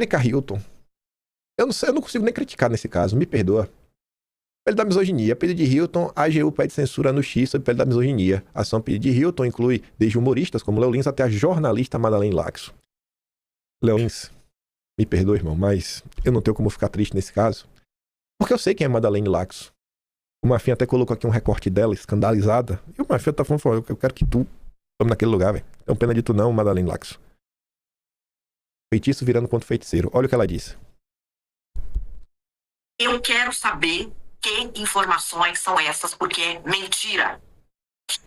Erika Hilton. Eu não sei, eu não consigo nem criticar nesse caso, me perdoa. Pele da misoginia. Pedido de Hilton, a AGU pede censura no X sobre pele da misoginia. A ação pedido de Hilton inclui desde humoristas como Léo Lins até a jornalista Madeleine Laxo. Léo Lins, me perdoa, irmão, mas eu não tenho como ficar triste nesse caso. Porque eu sei quem é Madeleine Laxo. O Mafinha até colocou aqui um recorte dela, escandalizada. E o Mafinha tá falando, eu quero que tu tome naquele lugar, velho. Não pena de tu não, Madeleine Laxo. Feitiço virando contra o feiticeiro. Olha o que ela disse. Eu quero saber que informações são essas, porque é mentira.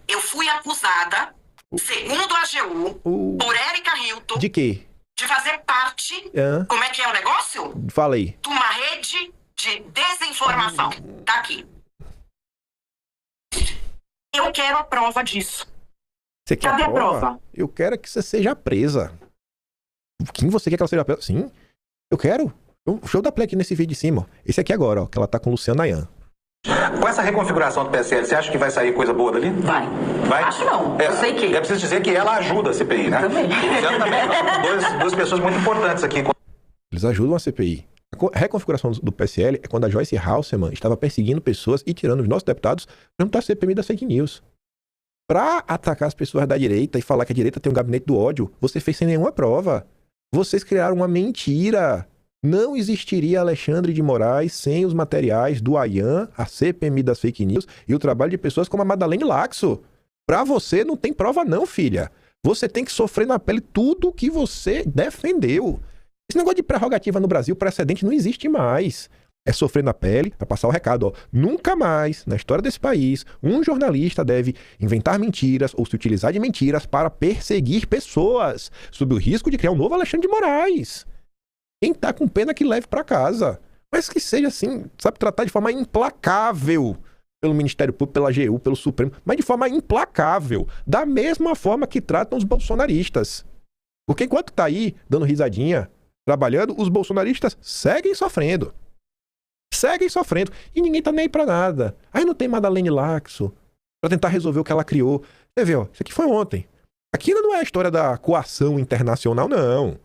Eu fui acusada, segundo a AGU, por Erika Hilton... De quê? De fazer parte... Como é que é o negócio? Fala aí. De uma rede de desinformação. Tá aqui. Eu quero a prova disso. Você quer Cadê a prova? Eu quero que você seja presa. Quem você quer que ela seja presa? Sim, eu quero. Deixa eu dar play aqui nesse vídeo de cima. Esse aqui agora, ó, que ela tá com o Luciano Nayan. Com essa reconfiguração do PSL, você acha que vai sair coisa boa dali? Vai. Acho não. Eu sei que... É preciso dizer que ela ajuda a CPI, né? Também. Luciano também. Duas pessoas muito importantes aqui. Eles ajudam a CPI. A reconfiguração do PSL é quando a Joyce Hasselmann estava perseguindo pessoas e tirando os nossos deputados para não CPI das fake news. Para atacar as pessoas da direita e falar que a direita tem um gabinete do ódio, você fez sem nenhuma prova. Vocês criaram uma mentira. Não existiria Alexandre de Moraes sem os materiais do AIAN, a CPMI das fake news e o trabalho de pessoas como a Madeleine Laxo. Para você não tem prova não, filha. Você tem que sofrer na pele tudo que você defendeu. Esse negócio de prerrogativa no Brasil, precedente, não existe mais. É sofrer na pele para passar o recado. Ó. Nunca mais, na história desse país, um jornalista deve inventar mentiras ou se utilizar de mentiras para perseguir pessoas, sob o risco de criar um novo Alexandre de Moraes. Quem tá com pena que leve para casa. Mas que seja assim, sabe, tratar de forma implacável pelo Ministério Público, pela AGU, pelo Supremo, mas de forma implacável, da mesma forma que tratam os bolsonaristas. Porque enquanto tá aí dando risadinha, trabalhando, os bolsonaristas seguem sofrendo. Seguem sofrendo. E ninguém tá nem aí pra nada. Aí não tem Madeleine Laxo pra tentar resolver o que ela criou. Você vê, ó, isso aqui foi ontem. Aqui não é a história da coação internacional, não.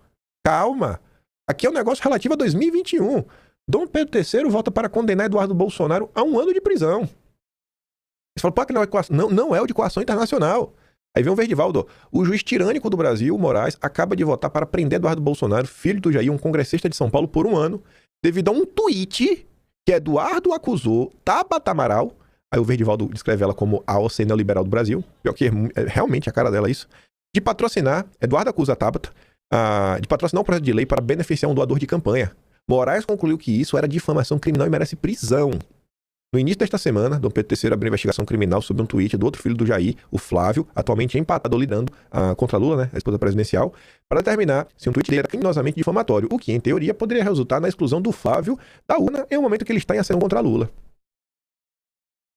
Calma. Aqui é um negócio relativo a 2021. Dom Pedro III volta para condenar Eduardo Bolsonaro a 1 ano de prisão. Você fala, pô, que não é coação. Não, não é o de coação internacional. Aí vem o Verdivaldo. O juiz tirânico do Brasil, Moraes, acaba de votar para prender Eduardo Bolsonaro, filho do Jair, um congressista de São Paulo, por 1 ano, devido a um tweet que Eduardo acusou Tabata Amaral. Aí o Verdivaldo descreve ela como a OC neoliberal do Brasil. Pior que é realmente a cara dela isso. De patrocinar, Eduardo acusa a Tabata de patrocinar um projeto de lei para beneficiar um doador de campanha. Moraes concluiu que isso era difamação criminal e merece prisão. No início desta semana, Dom Pedro III abriu investigação criminal sobre um tweet do outro filho do Jair, o Flávio, atualmente empatado lidando contra Lula, né, a esposa presidencial, para determinar se um tweet dele era criminosamente difamatório, o que, em teoria, poderia resultar na exclusão do Flávio da urna em um momento que ele está em ação contra Lula.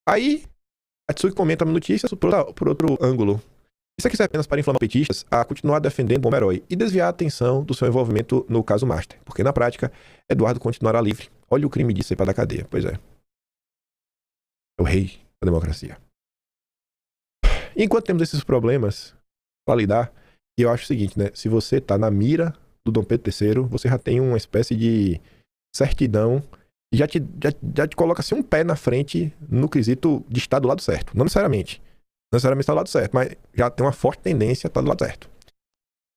Aí, a Tsuki comenta notícias por outro ângulo. Isso aqui serve apenas para inflamar petistas a continuar defendendo o bom herói e desviar a atenção do seu envolvimento no caso Master, porque, na prática, Eduardo continuará livre. Olha o crime disso aí para da cadeia, pois é. É o rei da democracia. Enquanto temos esses problemas para lidar, eu acho o seguinte, né? Se você tá na mira do Dom Pedro III, você já tem uma espécie de certidão e já te coloca assim um pé na frente no quesito de estar do lado certo. Não necessariamente. Não necessariamente está do lado certo, mas já tem uma forte tendência a estar do lado certo.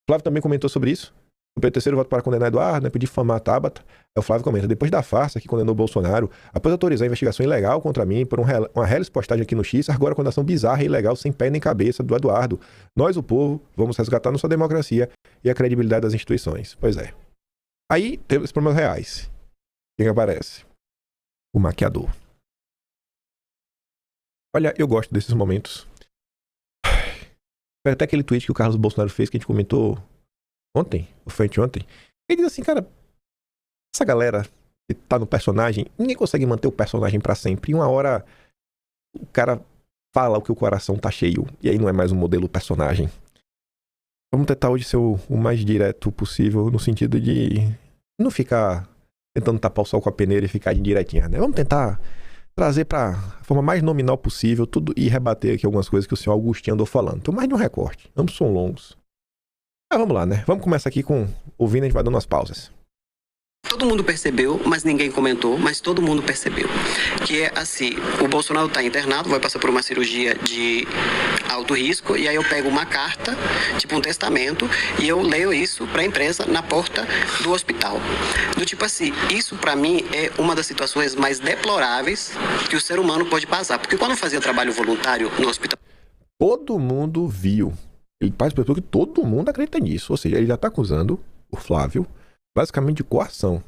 Flávio também comentou sobre isso. O Pedro III volta para condenar Eduardo, né, pedir difamar a Tabata. Aí o Flávio comenta, depois da farsa que condenou Bolsonaro, após autorizar a investigação ilegal contra mim por uma reles postagem aqui no X, agora a condenação bizarra e ilegal sem pé nem cabeça do Eduardo. Nós, o povo, vamos resgatar nossa democracia e a credibilidade das instituições. Pois é. Aí temos os problemas reais. Quem aparece? O maquiador. Olha, eu gosto desses momentos. Até aquele tweet que o Carlos Bolsonaro fez, que a gente comentou ontem, ou foi anteontem. Ele diz assim, cara, essa galera que tá no personagem, ninguém consegue manter o personagem pra sempre. E uma hora o cara fala o que o coração tá cheio. E aí não é mais um modelo personagem. Vamos tentar hoje ser o mais direto possível, no sentido de não ficar tentando tapar o sol com a peneira e ficar de direitinha, né? Vamos tentar trazer para a forma mais nominal possível tudo e rebater aqui algumas coisas que o senhor Augustinho andou falando. Então, mais de um recorte. Ambos são longos. Mas vamos lá, né? Vamos começar aqui com ouvindo, a gente vai dando umas pausas. Todo mundo percebeu, mas ninguém comentou, mas todo mundo percebeu. Que é assim, o Bolsonaro está internado, vai passar por uma cirurgia de alto risco, e aí eu pego uma carta, tipo um testamento, e eu leio isso para a empresa na porta do hospital. Do tipo assim, isso para mim é uma das situações mais deploráveis que o ser humano pode passar. Porque quando eu fazia trabalho voluntário no hospital... Todo mundo viu. Ele participou que todo mundo acredita nisso. Ou seja, ele já está acusando o Flávio basicamente de coação.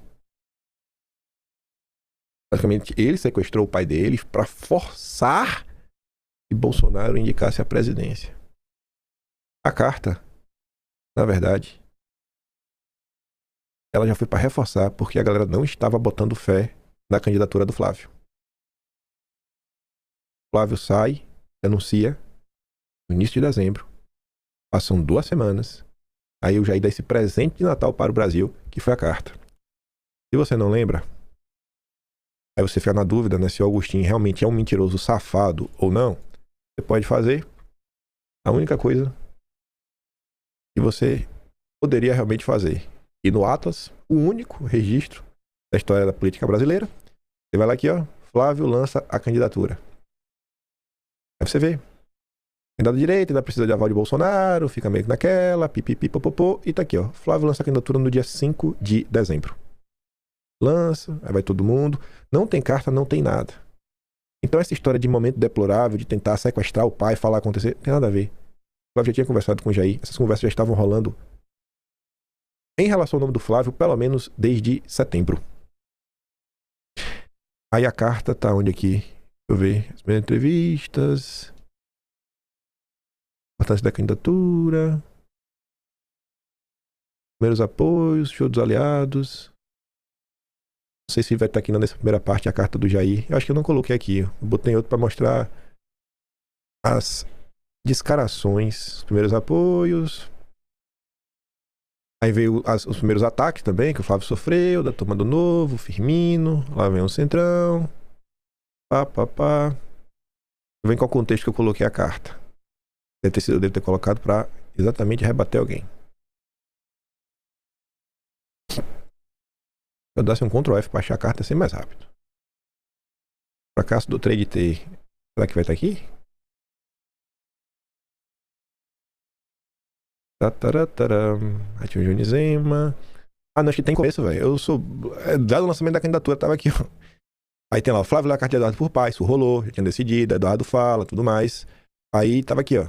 Basicamente, ele sequestrou o pai dele para forçar que Bolsonaro indicasse a presidência. A carta, na verdade, ela já foi para reforçar porque a galera não estava botando fé na candidatura do Flávio. O Flávio sai, anuncia no início de dezembro. Passam 2 semanas. Aí o Jair dá esse presente de Natal para o Brasil, que foi a carta. Se você não lembra, aí você fica na dúvida, né, se o Agostinho realmente é um mentiroso safado ou não. Você pode fazer a única coisa que você poderia realmente fazer. E no Atlas, o único registro da história da política brasileira, você vai lá aqui, ó, Flávio lança a candidatura. Aí você vê. Candidato de direita, ainda precisa de aval de Bolsonaro, fica meio que naquela, pipipi, popopô, e tá aqui, ó. Flávio lança a candidatura no dia 5 de dezembro. Lança, aí vai todo mundo. Não tem carta, não tem nada. Então essa história de momento deplorável, de tentar sequestrar o pai, falar acontecer, não tem nada a ver. O Flávio já tinha conversado com o Jair, essas conversas já estavam rolando em relação ao nome do Flávio, pelo menos desde setembro. Aí a carta tá onde aqui? Deixa eu ver. As primeiras entrevistas. Importância da candidatura. Primeiros apoios, show dos aliados. Não sei se vai estar aqui nessa primeira parte a carta do Jair. Eu acho que eu não coloquei aqui. Eu botei outro para mostrar as descarações, os primeiros apoios. Aí veio os primeiros ataques também, que o Flávio sofreu, da turma do Novo, Firmino. Lá vem o Centrão. Pá. Vem qual contexto que eu coloquei a carta. Eu devo ter colocado para exatamente rebater alguém. Se eu desse um Ctrl F para achar a carta, ia ser mais rápido. Fracasso do Trade T. Será que vai estar aqui? Aí tinha o Johnny Zema. Ah, não, acho que tem começo, velho. Eu sou. Dado o lançamento da candidatura, tava aqui, ó. Aí tem lá o Flávio Lacarta de Eduardo por Paz, isso rolou, já tinha decidido, Eduardo fala, tudo mais. Aí tava aqui, ó.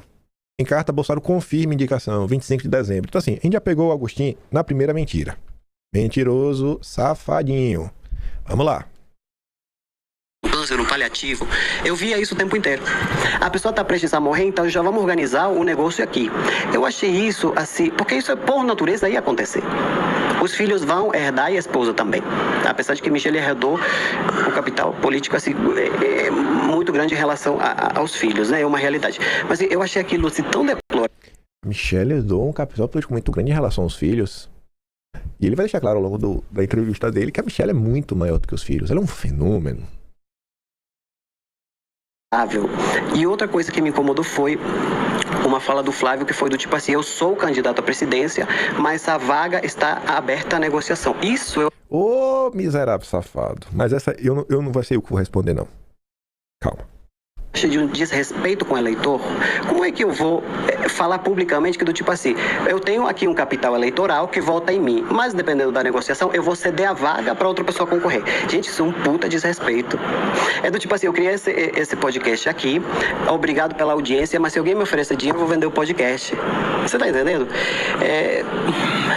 Em carta, Bolsonaro confirma indicação, 25 de dezembro. Então, assim, a gente já pegou o Agostinho na primeira mentira. Mentiroso, safadinho. Vamos lá. Câncer, um paliativo, eu via isso o tempo inteiro. A pessoa está prestes a morrer, então já vamos organizar o negócio aqui. Eu achei isso assim, porque isso por natureza ia acontecer. Os filhos vão herdar e a esposa também. Apesar de que Michele herdou o capital político assim, muito grande em relação aos filhos, né? É uma realidade. Mas eu achei aquilo assim, tão deplorável. Michele herdou um capital político muito grande em relação aos filhos. E ele vai deixar claro ao longo da entrevista dele que a Michele é muito maior do que os filhos. Ela é um fenômeno. E outra coisa que me incomodou foi uma fala do Flávio que foi do tipo assim, eu sou candidato à presidência, mas a vaga está aberta à negociação. Isso eu... Ô, miserável safado. Mas essa eu não vai ser eu que vou responder, não. Calma. De um desrespeito com o eleitor, como é que eu vou falar publicamente que do tipo assim, eu tenho aqui um capital eleitoral que vota em mim, mas dependendo da negociação, eu vou ceder a vaga para outra pessoa concorrer. Gente, isso é um puta desrespeito. É do tipo assim, eu criei esse podcast aqui, obrigado pela audiência, mas se alguém me oferecer dinheiro, eu vou vender o podcast. Você tá entendendo?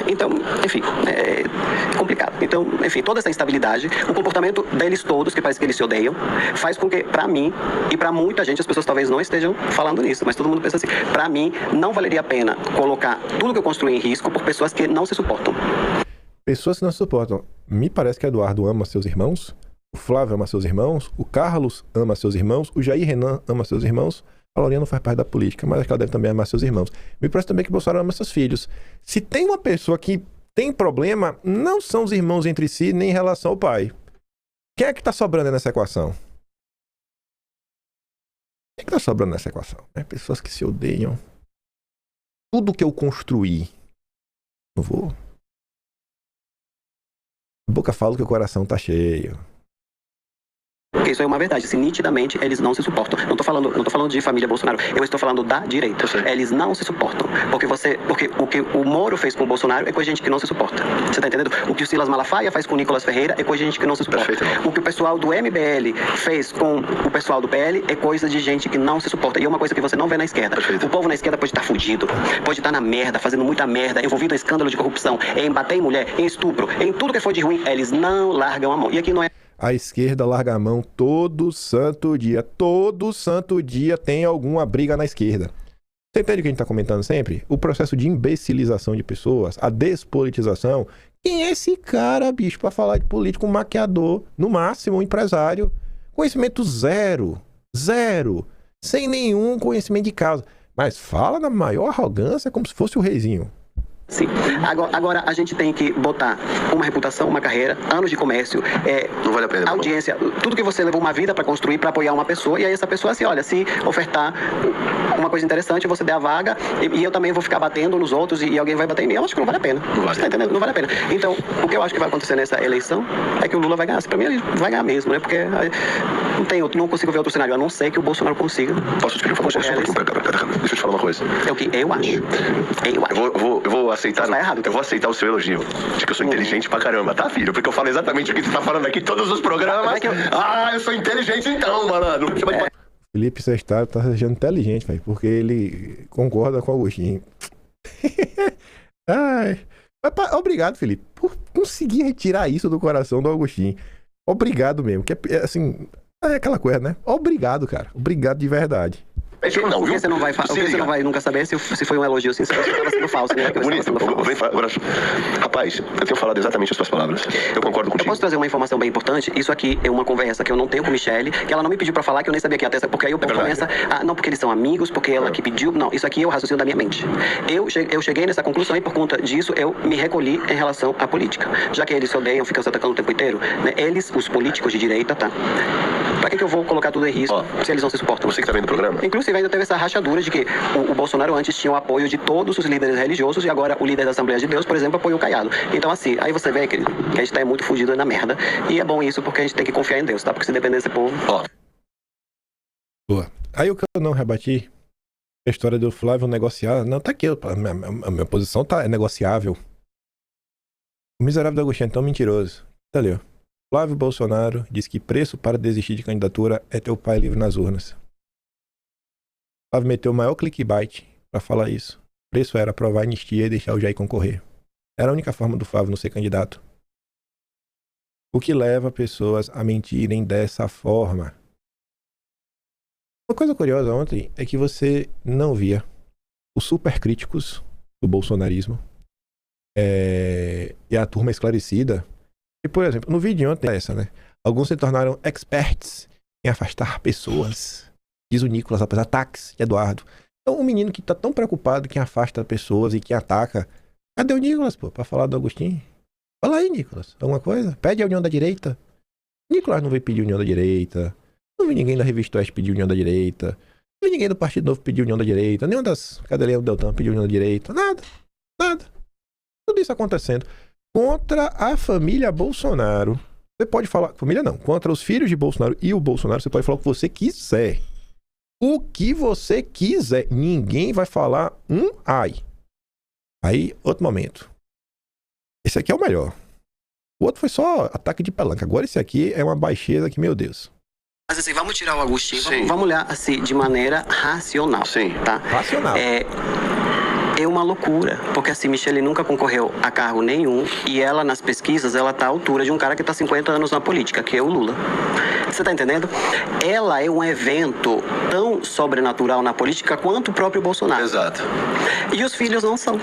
Então, enfim, é complicado. Então, enfim, toda essa instabilidade, o comportamento deles todos, que parece que eles se odeiam, faz com que, pra mim e pra muita gente, as pessoas talvez não estejam falando nisso, mas todo mundo pensa assim, pra mim, não valeria a pena colocar tudo que eu construí em risco por pessoas que não se suportam. Pessoas que não se suportam. Me parece que Eduardo ama seus irmãos, o Flávio ama seus irmãos, o Carlos ama seus irmãos, o Jair Renan ama seus irmãos, a Laurinha não faz parte da política, mas acho que ela deve também amar seus irmãos. Me parece também que Bolsonaro ama seus filhos. Se tem uma pessoa que tem problema, não são os irmãos entre si, nem em relação ao pai. Quem é que tá sobrando nessa equação? O que está sobrando nessa equação? Pessoas que se odeiam. Tudo que eu construí, não vou A boca fala que o coração tá cheio. Porque isso é uma verdade. Se nitidamente eles não se suportam. Não tô falando de família Bolsonaro. Eu estou falando da direita. Eles não se suportam. Porque o que o Moro fez com o Bolsonaro é coisa de gente que não se suporta. Você tá entendendo? O que o Silas Malafaia faz com o Nicolas Ferreira é coisa de gente que não se suporta. Perfeito. O que o pessoal do MBL fez com o pessoal do PL é coisa de gente que não se suporta. E é uma coisa que você não vê na esquerda. Perfeito. O povo na esquerda pode estar fudido, pode estar na merda, fazendo muita merda, envolvido em escândalo de corrupção, em bater em mulher, em estupro, em tudo que for de ruim. Eles não largam a mão. E aqui não é. A esquerda larga a mão todo santo dia. Todo santo dia tem alguma briga na esquerda. Você entende o que a gente está comentando sempre? O processo de imbecilização de pessoas, a despolitização. Quem é esse cara, bicho, para falar de político? Um maquiador, no máximo um empresário. Conhecimento zero. Zero. Sem nenhum conhecimento de causa. Mas fala na maior arrogância como se fosse o reizinho. Sim. Agora a gente tem que botar uma reputação, uma carreira, anos de comércio, não vale a pena, audiência, tudo que você levou uma vida para construir, para apoiar uma pessoa, e aí essa pessoa assim, olha, se ofertar uma coisa interessante, você der a vaga, e eu também vou ficar batendo nos outros, e alguém vai bater em mim, eu acho que não vale a pena. Não vale. Você tá entendendo? Não vale a pena. Então, o que eu acho que vai acontecer nessa eleição é que o Lula vai ganhar. Pra mim, ele vai ganhar mesmo, né? Porque não consigo ver outro cenário, a não ser que o Bolsonaro consiga. Posso te pedir um favor? Deixa eu te falar uma coisa. É o que eu acho. Eu vou aceitar. Tá errado. Eu vou aceitar o seu elogio. De que eu sou inteligente pra caramba, tá, filho? Porque eu falo exatamente o que você tá falando aqui em todos os programas. Eu sou inteligente então, malandro. Felipe Sestado tá sendo inteligente, velho, porque ele concorda com o Agostinho. Ai. Obrigado, Felipe, por conseguir retirar isso do coração do Agostinho. Obrigado mesmo. Que assim, é aquela coisa, né? Obrigado, cara. Obrigado de verdade. Porque você não vai nunca saber se foi um elogio sincero ou se estava sendo falso, né? Bonito. Agora, rapaz, eu tenho falado exatamente as suas palavras. Eu concordo contigo. Eu posso trazer uma informação bem importante? Isso aqui é uma conversa que eu não tenho com Michele, que ela não me pediu pra falar, que eu nem sabia que ia ter, porque aí o povo começa não, porque eles são amigos, porque ela que pediu. Não, isso aqui é o raciocínio da minha mente. Eu cheguei nessa conclusão e por conta disso eu me recolhi em relação à política. Já que eles se odeiam, ficam se atacando o tempo inteiro, né? Eles, os políticos de direita, tá? Pra que eu vou colocar tudo em risco se eles não se suportam? Você que tá vendo o programa? Inclusive ainda teve essa rachadura de que o Bolsonaro antes tinha o apoio de todos os líderes religiosos e agora o líder da Assembleia de Deus, por exemplo, apoiou o Caiado. Então assim, aí você vê que a gente tá muito fugido na merda. E é bom isso porque a gente tem que confiar em Deus, tá? Porque se depender desse povo... Boa. Aí o que eu não rebati, a história do Flávio negociar, não, tá aqui, a minha posição é negociável. O miserável do Agostinho é tão mentiroso. Tá ali, ó. Flávio Bolsonaro diz que preço para desistir de candidatura é ter o pai livre nas urnas. Flávio meteu o maior clickbait para falar isso. O preço era aprovar a anistia e deixar o Jair concorrer. Era a única forma do Flávio não ser candidato. O que leva pessoas a mentirem dessa forma. Uma coisa curiosa ontem é que você não via os super críticos do bolsonarismo e a turma esclarecida. E, por exemplo, no vídeo de ontem né? Alguns se tornaram experts em afastar pessoas. Diz o Nicolas, apesar ataques de Eduardo. Então, um menino que tá tão preocupado que afasta pessoas e que ataca. Cadê o Nicolas, pô, pra falar do Agostinho? Fala aí, Nicolas. Alguma coisa? Pede a união da direita. Nicolas não veio pedir união da direita. Não vi ninguém da Revista Oeste pedir união da direita. Não vi ninguém do Partido Novo pedir união da direita. Nenhuma das cadelinhas do Deltan pediu união da direita. Nada. Tudo isso acontecendo. Contra a família Bolsonaro. Você pode falar... Família não. Contra os filhos de Bolsonaro e o Bolsonaro, você pode falar o que você quiser. O que você quiser. Ninguém vai falar ai. Aí, outro momento. Esse aqui é o melhor. O outro foi só ataque de palanca. Agora esse aqui é uma baixeza que, meu Deus. Mas assim, vamos tirar o Agostinho. Vamos olhar assim, de maneira racional. Sim. Tá? Racional. É uma loucura, porque assim, Michele nunca concorreu a cargo nenhum e ela, nas pesquisas, ela tá à altura de um cara que tá 50 anos na política, que é o Lula. Você tá entendendo? Ela é um evento tão sobrenatural na política quanto o próprio Bolsonaro. Exato. E os filhos não são.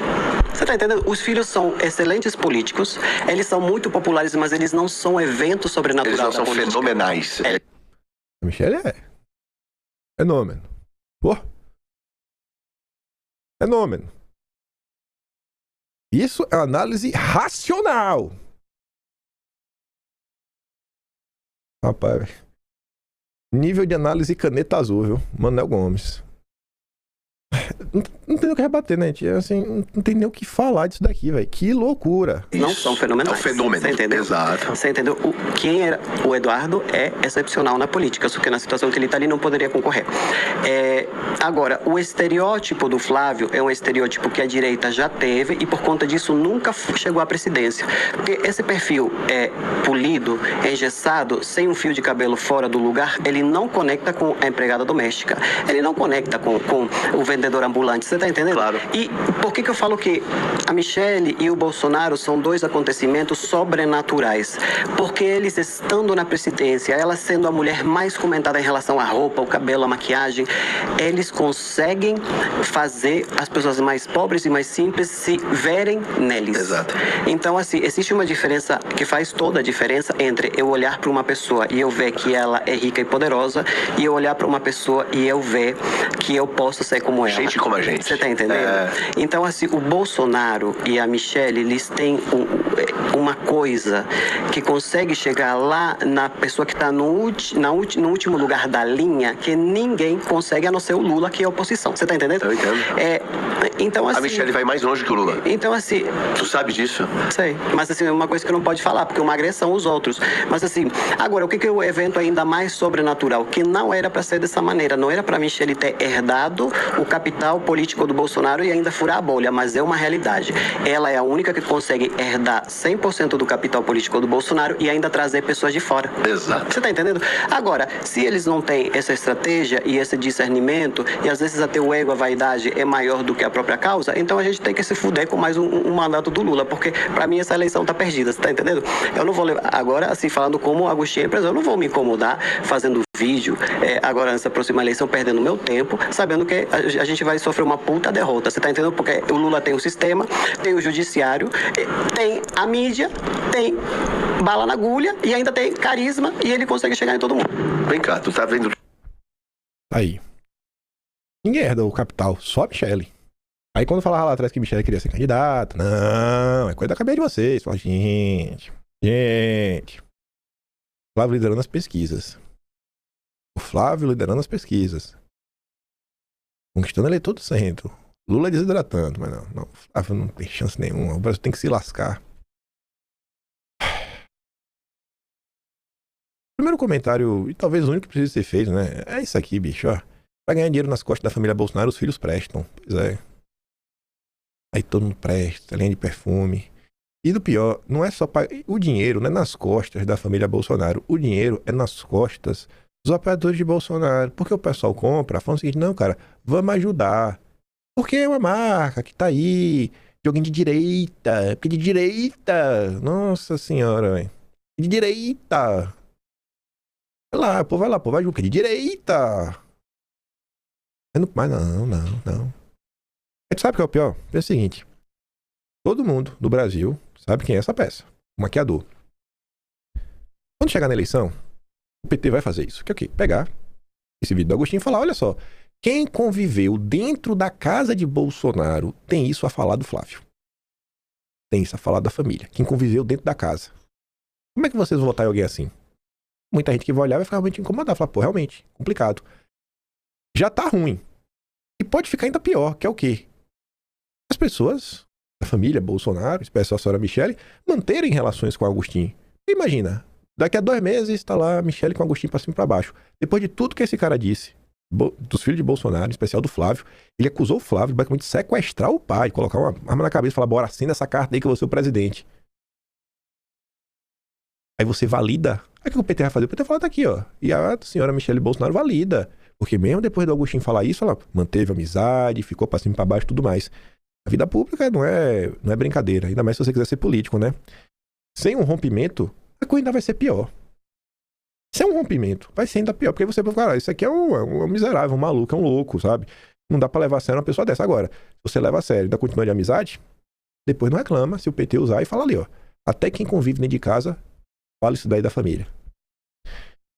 Você tá entendendo? Os filhos são excelentes políticos, eles são muito populares, mas eles não são evento sobrenatural da política. Eles não são fenomenais. A Michele é fenômeno. Pô. Fenômeno. Isso é análise racional. Rapaz, nível de análise caneta azul, viu? Manuel Gomes. Não tem nem o que rebater, né, gente? Assim, não tem nem o que falar disso daqui, velho. Que loucura. Não são fenomenais. É um fenômeno. Você entendeu? Exato. Você entendeu? Quem era o Eduardo é excepcional na política, só que na situação que ele está ali não poderia concorrer. Agora, o estereótipo do Flávio é um estereótipo que a direita já teve e por conta disso nunca chegou à presidência. Porque esse perfil é polido, é engessado, sem um fio de cabelo fora do lugar, ele não conecta com a empregada doméstica. Ele não conecta com o vendedor ambulante. Você está entendendo? Claro. E por que eu falo que a Michelle e o Bolsonaro são dois acontecimentos sobrenaturais? Porque eles estando na presidência, ela sendo a mulher mais comentada em relação à roupa, o cabelo, a maquiagem, eles conseguem fazer as pessoas mais pobres e mais simples se verem neles. Exato. Então, assim, existe uma diferença que faz toda a diferença entre eu olhar para uma pessoa e eu ver que ela é rica e poderosa e eu olhar para uma pessoa e eu ver que eu posso ser como ela. Gente como a gente. Você tá entendendo? Então, assim, o Bolsonaro e a Michelle, eles têm uma coisa que consegue chegar lá na pessoa que está no último lugar da linha, que ninguém consegue, a não ser o Lula, que é a oposição. Você tá entendendo? Eu entendo. Então, assim, A Michelle vai mais longe que o Lula. Então, assim... Tu sabe disso? Sei. Mas, assim, é uma coisa que não pode falar, porque é uma agressão aos outros. Mas, assim, agora, o que é o evento ainda mais sobrenatural? Que não era para ser dessa maneira. Não era para a Michelle ter herdado o capital político do Bolsonaro e ainda furar a bolha, mas é uma realidade. Ela é a única que consegue herdar 100% do capital político do Bolsonaro e ainda trazer pessoas de fora. Exato. Você tá entendendo? Agora, se eles não têm essa estratégia e esse discernimento, e às vezes até o ego, a vaidade é maior do que a própria causa, então a gente tem que se fuder com mais um mandato do Lula, porque pra mim essa eleição tá perdida, você tá entendendo? Eu não vou levar, agora assim, falando como Agostinho empresário, eu não vou me incomodar fazendo vídeo, agora nessa próxima eleição, perdendo meu tempo, sabendo que a gente vai sofrer uma puta derrota, você tá entendendo? Porque o Lula tem o sistema, tem o judiciário, tem a mídia, tem bala na agulha e ainda tem carisma e ele consegue chegar em todo mundo. Vem cá, tu tá vendo... Aí. Ninguém herda o capital, só a Michelle. Aí quando falava lá atrás que Michelle queria ser candidata, não, é coisa da cabeça de vocês. Fala, gente. Flávio liderando as pesquisas. O Flávio liderando as pesquisas. Conquistando eleitor do centro. Lula desidratando, mas não, Flávio não tem chance nenhuma. O Brasil tem que se lascar. Primeiro comentário, e talvez o único que precisa ser feito, né? É isso aqui, bicho, ó. Pra ganhar dinheiro nas costas da família Bolsonaro, os filhos prestam. Pois é. Aí todo mundo presta, linha de perfume. E do pior, não é só o dinheiro, não é nas costas da família Bolsonaro. O dinheiro é nas costas dos apoiadores de Bolsonaro. Porque o pessoal compra, falando o seguinte, não, cara, vamos ajudar. Porque é uma marca que tá aí, de alguém de direita. Porque de direita, nossa senhora, velho. De direita. Vai lá, pô, vai ajudar, porque de direita. Mas não. A gente sabe que é o pior? É o seguinte. Todo mundo do Brasil sabe quem é essa peça. O maquiador. Quando chegar na eleição, o PT vai fazer isso. Que é o quê? Pegar esse vídeo do Agostinho e falar, olha só, quem conviveu dentro da casa de Bolsonaro tem isso a falar do Flávio. Tem isso a falar da família. Quem conviveu dentro da casa. Como é que vocês vão votar em alguém assim? Muita gente que vai olhar vai ficar realmente incomodada. Falar, pô, realmente, complicado. Já tá ruim. E pode ficar ainda pior, que é o quê? As pessoas, a família Bolsonaro, especialmente a senhora Michelle, manterem relações com o Agostinho. Imagina, daqui a 2 meses está lá a Michelle com o Agostinho para cima e para baixo. Depois de tudo que esse cara disse, dos filhos de Bolsonaro, em especial do Flávio, ele acusou o Flávio de basicamente sequestrar o pai, colocar uma arma na cabeça e falar, bora, assina essa carta aí que eu vou ser o presidente. Aí você valida. Aí o que o PT vai fazer? O PT fala, tá aqui, ó. E a senhora Michelle Bolsonaro valida. Porque mesmo depois do Agostinho falar isso, ela manteve amizade, ficou pra cima e pra baixo e tudo mais. A vida pública não é brincadeira. Ainda mais se você quiser ser político, né? Sem um rompimento, a coisa ainda vai ser pior. Sem um rompimento, vai ser ainda pior. Porque você vai falar, isso aqui é um miserável, um maluco, é um louco, sabe? Não dá pra levar a sério uma pessoa dessa. Agora, se você leva a sério e ainda continua de amizade, depois não reclama se o PT usar e fala ali, ó. Até quem convive dentro de casa, fala isso daí da família.